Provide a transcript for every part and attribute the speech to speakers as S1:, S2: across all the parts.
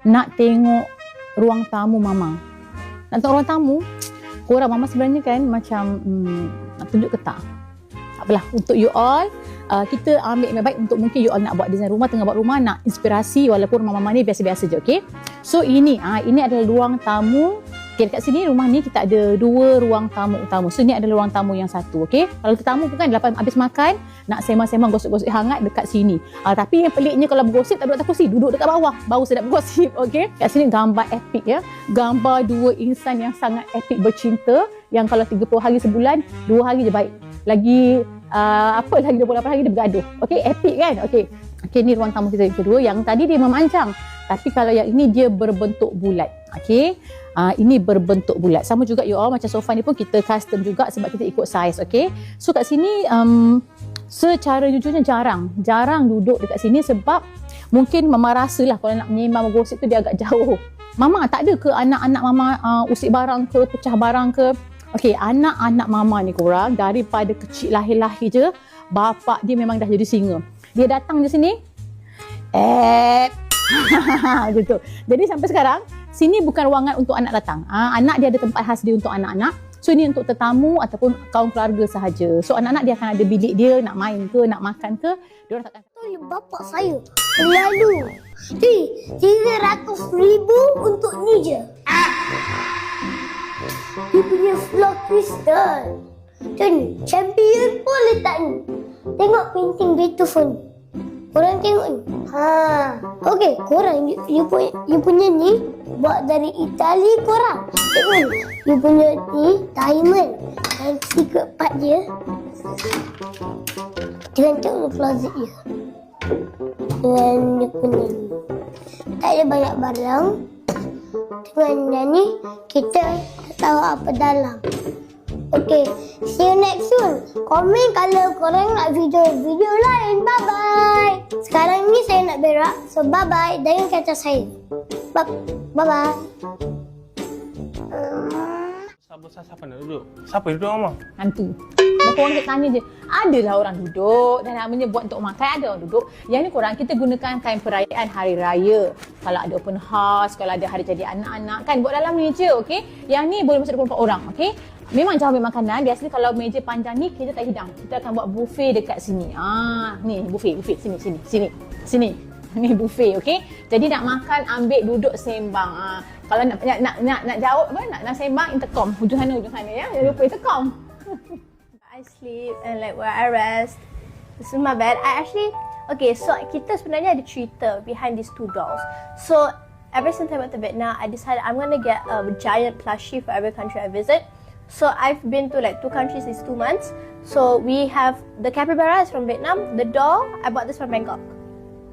S1: nak tengok ruang tamu Mama. Nak tengok ruang tamu, korang Mama sebenarnya kan macam nak tunjuk ke tak? Tak apalah, untuk you all, kita ambil yang baik untuk mungkin you all nak buat design rumah, tengah buat rumah, nak inspirasi walaupun Mama ni biasa-biasa je, okey? So ini adalah ruang tamu. Okay, dekat sini rumah ni kita ada 2 ruang tamu utama. So ni adalah ruang tamu yang satu, okey? Kalau tetamu pun kan lepas habis makan, nak sembang-sembang gosip-gosip hangat dekat sini. Tapi yang peliknya kalau bergosip tak duduk atas kursi, duduk dekat bawah, baru sedap bergosip, okey? Kat sini gambar epik ya. Gambar 2 insan yang sangat epik bercinta, yang kalau 30 hari sebulan, 2 hari je baik. Lagi lagi 28 hari dia bergaduh. Okey, epik kan? Okey. Okey, ni ruang tamu kita yang kedua. Yang tadi dia memanjang. Tapi kalau yang ini dia berbentuk bulat. Okey. Ini berbentuk bulat. Sama juga you all, macam sofa ni pun kita custom juga sebab kita ikut saiz, okey. So kat sini secara jujurnya jarang duduk dekat sini sebab mungkin Mama rasalah kalau nak menyembang bergosip tu dia agak jauh. Mama tak ada ke anak-anak Mama usik barang ke, pecah barang ke? Okey, anak-anak Mama ni korang daripada kecil lahir-lahir je, bapak dia memang dah jadi singa. Dia datang je sini, gitu. Jadi sampai sekarang sini bukan ruangan untuk anak datang. Anak dia ada tempat khas dia untuk anak-anak. So ini untuk tetamu ataupun kaum keluarga sahaja. So anak-anak dia akan ada bilik dia, nak main ke, nak makan ke, dia orang takkan.
S2: Bapak saya lalu 300,000 untuk ni je. Dia punya floor crystal. Dan champion pun letak ni. Tengok painting Beethoven. Korang tengok ni. Okey, korang you punya ni buat dari Itali korang. Tengok ni. You punya ni diamond. Dan secret part dia. Jangan tengok closet dia. Dengan dia punya ni. Tak ada banyak barang. Dengan yang ni kita tak tahu apa dalam. Okay, see you next soon. Komen kalau korang nak video lain. Bye-bye. Sekarang ni saya nak berak. So bye-bye. Jangan kacau saya. Bye-bye.
S3: Siapa nak duduk? Siapa yang duduk Mama?
S1: Hantu. Korang kita tanya je. Adalah orang duduk dan namanya buat untuk makan, ada orang duduk. Yang ni korang kita gunakan time perayaan hari raya. Kalau ada open house, kalau ada hari jadi anak-anak kan buat dalam ni je, okey? Yang ni boleh masuk 24 orang, okey? Memang jauh ambil makanan. Biasanya kalau meja panjang ni kita tak hidang. Kita akan buat buffet dekat sini. Ni buffet sini. Ni buffet, okey? Jadi nak makan ambil duduk sembang. Kalau nak jawab apa nak sembang intercom hujung sana ya. Jangan lupa intercom.
S2: I sleep and like where I rest. This is my bed. So kita sebenarnya ada cerita behind these 2 dolls. So ever since I went to Vietnam, I decided I'm gonna get a giant plushie for every country I visit. So I've been to like 2 countries these 2 months. So we have the capybara is from Vietnam. The doll, I bought this from Bangkok.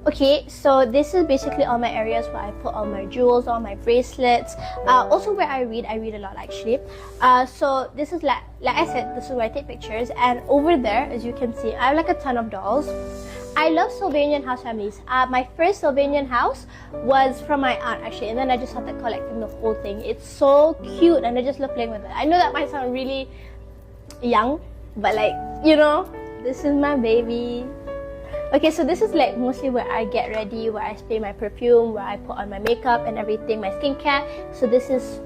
S2: Okay, so this is basically all my areas where I put all my jewels, all my bracelets. Also where I read a lot actually. So this is like I said, this is where I take pictures. And over there, as you can see, I have like a ton of dolls. I love Sylvanian house families. My first Sylvanian house was from my aunt actually, and then I just started collecting the whole thing. It's so cute and I just love playing with it. I know that might sound really young, but like, you know, this is my baby. Okay, so this is like mostly where I get ready, where I spray my perfume, where I put on my makeup and everything, my skincare. So this is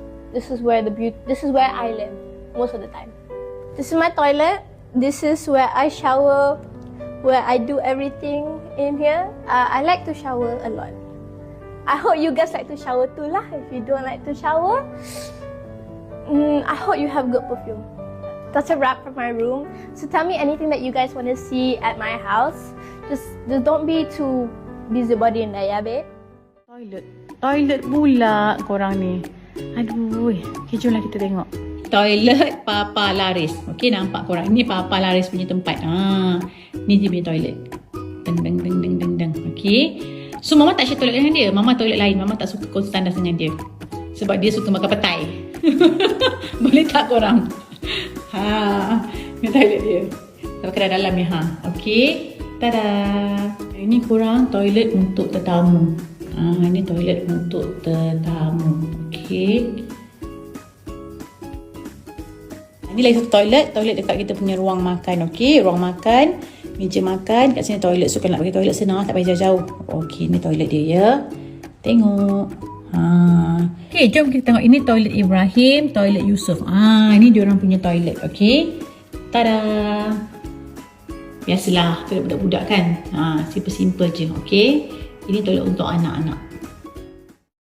S2: where I live most of the time. This is my toilet. This is where I shower, where I do everything in here. I like to shower a lot. I hope you guys like to shower too lah. If you don't like to shower, I hope you have good perfume. That's a wrap for my room. So tell me anything that you guys want to see at my house. Just don't be too busybody in there, ya babe.
S1: Toilet pula korang ni. Aduh, okay, jomlah kita tengok. Toilet Papa Laris. Okey, nampak korang. Ini Papa Laris punya tempat. Ni dia punya toilet. Deng. Okey. So Mama tak share toilet dengan dia. Mama toilet lain. Mama tak suka konstan dengan dia. Sebab dia suka makan petai. Boleh tak korang? Ni toilet dia. Kita pakai dalam ni. Okey. Tada. Ini korang toilet untuk tetamu. Ini toilet untuk tetamu. Okey. Ini lagi satu toilet dekat kita punya ruang makan. Okey, ruang makan, meja makan, kat sini toilet. So kalau nak pergi toilet senang, tak payah jauh-jauh. Okey, ni toilet dia ya. Tengok. Okay, jom kita tengok. Ini toilet Ibrahim, toilet Yusuf. Ini diorang punya toilet. Okay. Tada. Biasalah toilet budak-budak kan. Simple-simple je. Okay. Ini toilet untuk anak-anak.